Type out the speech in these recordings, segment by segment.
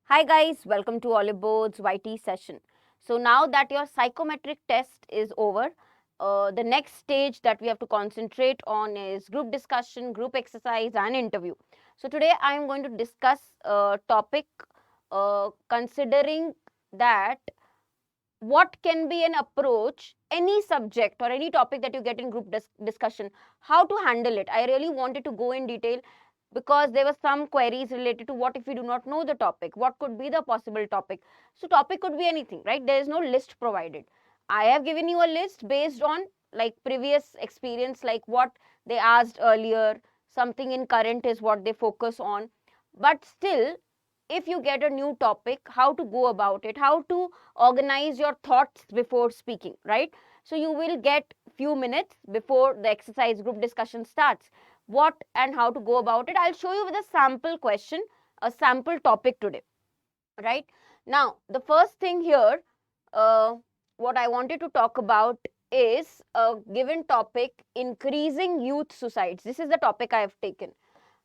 Hi guys, welcome to Oliveboard's YT session. So now that your psychometric test is over, the next stage that we have to concentrate on is group discussion, group exercise and interview. So today I am going to discuss a topic considering that what can be an approach, any subject or any topic that you get in group discussion, how to handle it. I really wanted to go in detail because there were some queries related to what if we do not know the topic, what could be the possible topic. So topic could be anything, right? There is no list provided. I have given you a list based on like previous experience, like what they asked earlier, something in current is what they focus on. But still, if you get a new topic, how to go about it, how to organize your thoughts before speaking, right? So you will get few minutes before the exercise group discussion starts, what and how to go about it. I'll show you with a sample question, a sample topic today, right? Now the first thing here, uh, what I wanted to talk about is a given topic, increasing youth suicides. This is the topic I have taken.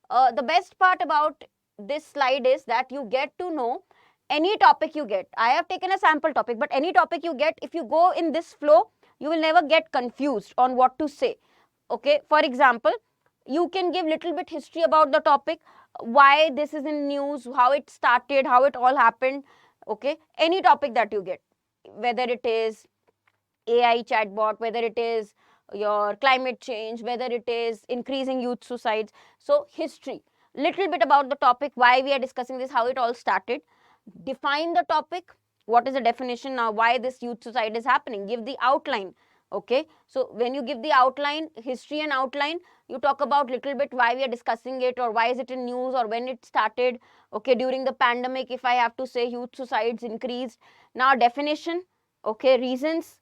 The best part about this slide is that you get to know any topic you get. I have taken a sample topic, but any topic you get, if you go in this flow, you will never get confused on what to say. Okay, for example, you can give little bit history about the topic, why this is in news, how it started, how it all happened. Okay, any topic that you get, whether it is AI chatbot, whether it is your climate change, whether it is increasing youth suicides. So history, little bit about the topic, why we are discussing this, how it all started. Define the topic, what is the definition now, why this youth suicide is happening, give the outline. Okay, so when you give the outline, history and outline, you talk about little bit why we are discussing it, or why is it in news, or when it started. Okay, during the pandemic, if I have to say youth suicides increased. Now definition, okay, reasons,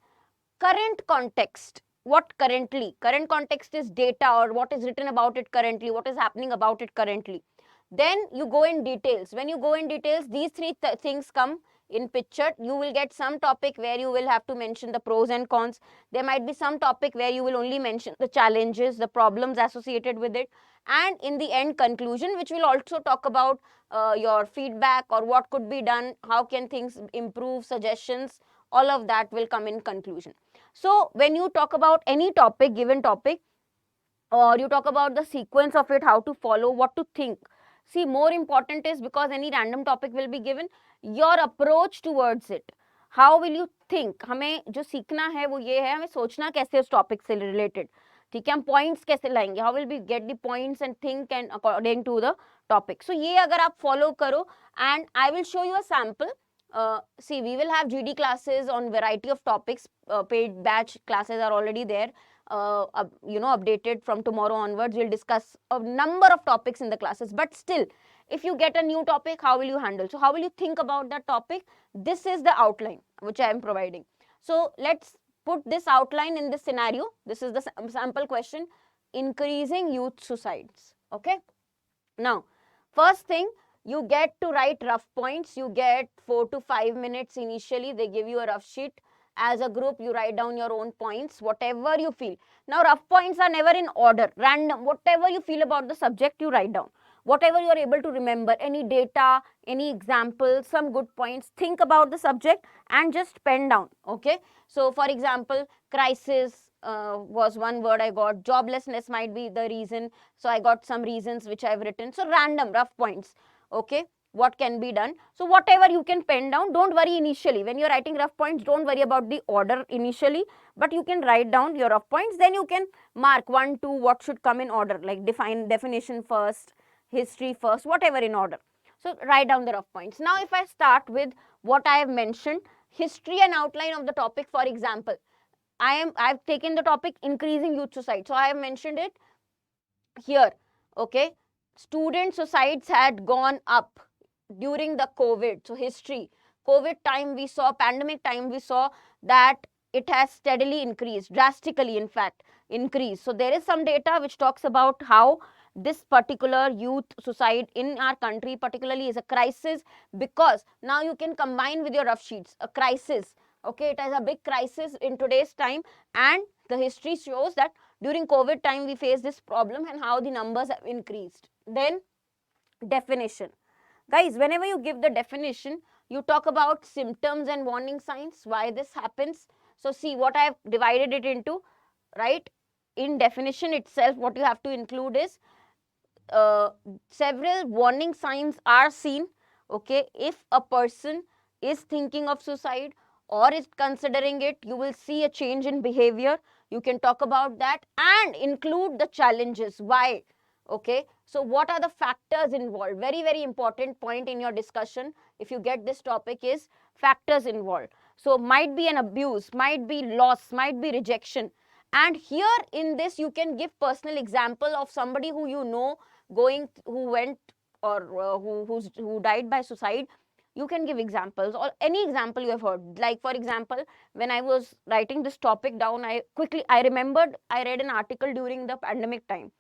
current context, what currently, current context is data or what is written about it currently, what is happening about it currently. Then you go in details. When you go in details, these three things come in picture. You will get some topic where you will have to mention the pros and cons. There might be some topic where you will only mention the challenges, the problems associated with it, and in the end conclusion, which will also talk about your feedback or what could be done, how can things improve, suggestions, all of that will come in conclusion. So when you talk about any topic, given topic, or you talk about the sequence of it, how to follow, what to think. See, more important is, because any random topic will be given, your approach towards it. How will you think? हमें जो सीखना है वो ये है, हमें सोचना कैसे उस टॉपिक से रिलेटेड. ठीक है, हम पॉइंट्स कैसे लाएंगे, how will be get the points and think and according to the topic. So ये अगर आप फॉलो करो, and I will show you a sample. See, we will have GD classes on variety of topics. Paid batch classes are already there. Updated from tomorrow onwards. We'll discuss a number of topics in the classes. But still, if you get a new topic, how will you handle? So how will you think about that topic? This is the outline which I am providing. So let's put this outline in this scenario. This is the sample question: increasing youth suicides. Okay. Now, first thing, you get to write rough points. You get 4 to 5 minutes initially. They give you a rough sheet. As a group, you write down your own points, whatever you feel. Now, rough points are never in order, random. Whatever you feel about the subject, you write down. Whatever you are able to remember, any data, any examples, some good points, think about the subject and just pen down. Okay. So, for example, crisis was one word I got. Joblessness might be the reason. So, I got some reasons which I've written. So, random, rough points. Okay, what can be done. So whatever you can pen down, don't worry initially. When you're writing rough points, don't worry about the order initially, but you can write down your rough points. Then you can mark 1, 2, what should come in order, like definition first, history first, whatever in order. So write down the rough points. Now if I start with what I have mentioned, history and outline of the topic, for example, I've taken the topic increasing youth suicide. So I have mentioned it here. Okay, student suicides had gone up during the COVID. So history, COVID time we saw, pandemic time we saw that it has steadily increased, drastically in fact increased. So there is some data which talks about how this particular youth suicide in our country particularly is a crisis, because now you can combine with your rough sheets, a crisis. Okay, it is a big crisis in today's time, and the history shows that during COVID time we faced this problem and how the numbers have increased. Then definition. Guys, whenever you give the definition, you talk about symptoms and warning signs, why this happens. So see what I have divided it into, right? In definition itself, what you have to include is uh, several warning signs are seen, okay? If a person is thinking of suicide or is considering it, you will see a change in behavior. You can talk about that and include the challenges. Why? Okay, so what are the factors involved? Very, very important point in your discussion, if you get this topic, is factors involved. So might be an abuse, might be loss, might be rejection. And here in this, you can give personal example of somebody who you know who went or who died by suicide. You can give examples or any example you have heard. Like for example, when I was writing this topic down, I remembered I read an article during the pandemic time.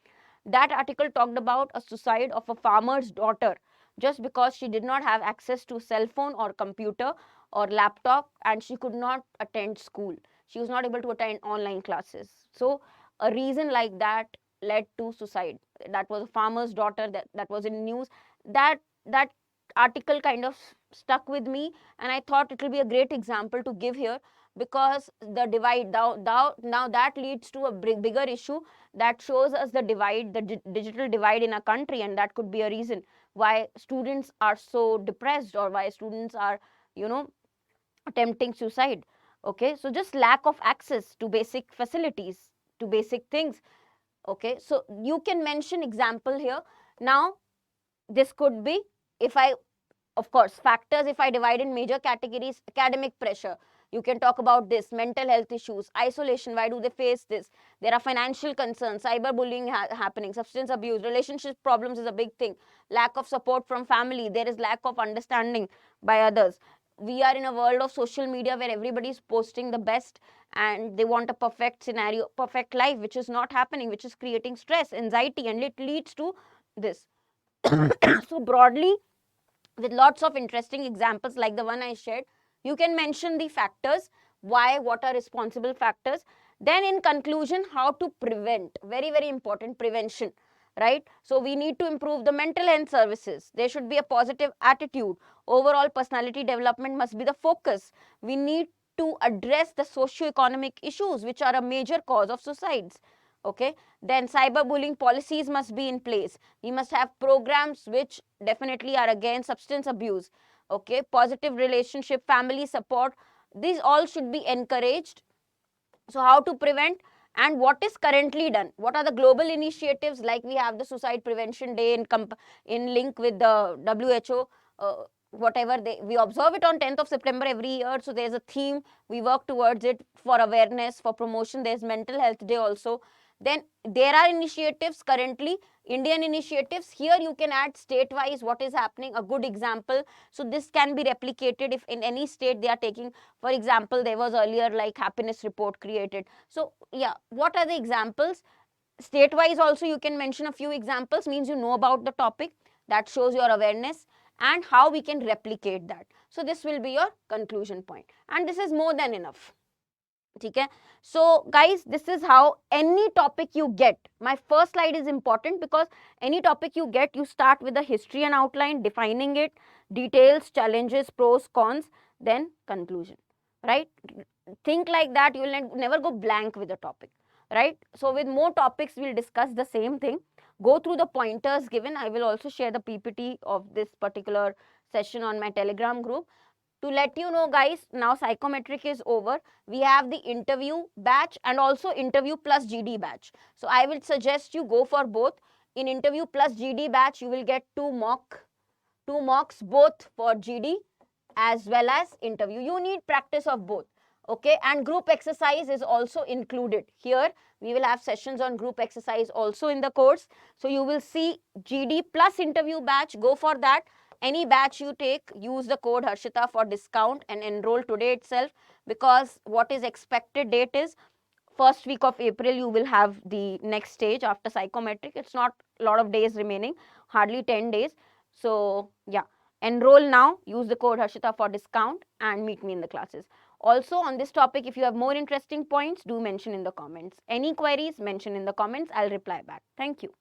That article talked about a suicide of a farmer's daughter just because she did not have access to cell phone or computer or laptop, and she could not attend school. She was not able to attend online classes. So a reason like that led to suicide. That was a farmer's daughter, that was in news. That article kind of stuck with me, and I thought it will be a great example to give here, because the divide now that leads to a bigger issue that shows us the divide, the digital divide in a country, and that could be a reason why students are so depressed or why students are, you know, attempting suicide. Okay, so just lack of access to basic facilities, to basic things. Okay, so you can mention example here. Now this could be, if I, of course, factors, if I divide in major categories: academic pressure, you can talk about this; mental health issues, isolation, why do they face this? There are financial concerns, cyberbullying happening, substance abuse, relationship problems is a big thing, lack of support from family, there is lack of understanding by others. We are in a world of social media where everybody is posting the best and they want a perfect scenario, perfect life, which is not happening, which is creating stress, anxiety, and it leads to this. So broadly, with lots of interesting examples like the one I shared, you can mention the factors, why, what are responsible factors. Then in conclusion, how to prevent, very, very important, prevention, right? So we need to improve the mental health services. There should be a positive attitude. Overall personality development must be the focus. We need to address the socio-economic issues which are a major cause of suicides. Okay, then cyberbullying policies must be in place. We must have programs which definitely are against substance abuse. Okay, positive relationship, family support, these all should be encouraged. So how to prevent and what is currently done? What are the global initiatives? Like we have the Suicide Prevention Day in link with the WHO. Whatever we observe it on 10th of September every year. So there's a theme. We work towards it for awareness, for promotion. There's Mental Health Day also. Then there are initiatives currently, Indian initiatives. Here you can add state-wise what is happening, a good example. So this can be replicated if in any state they are taking. For example, there was earlier like happiness report created. So yeah, what are the examples? State-wise also you can mention a few examples, means you know about the topic. That shows your awareness and how we can replicate that. So this will be your conclusion point. And this is more than enough. Okay, so guys, this is how any topic you get. My first slide is important because any topic you get, you start with the history and outline, defining it, details, challenges, pros, cons, then conclusion, right? Think like that, you will never go blank with the topic, right? So with more topics, we'll discuss the same thing. Go through the pointers given. I will also share the PPT of this particular session on my Telegram group. To let you know, guys, now psychometric is over. We have the interview batch and also interview plus GD batch. So I will suggest you go for both. In interview plus GD batch, you will get two mocks both for GD as well as interview. You need practice of both. Okay, and group exercise is also included. Here we will have sessions on group exercise also in the course. So you will see GD plus interview batch. Go for that. Any batch you take, use the code Harshita for discount and enroll today itself, because what is expected date is first week of April. You will have the next stage after psychometric. It's not a lot of days remaining, hardly 10 days. So yeah, enroll now, use the code Harshita for discount and meet me in the classes. Also on this topic, if you have more interesting points, do mention in the comments. Any queries, mention in the comments. I'll reply back. Thank you.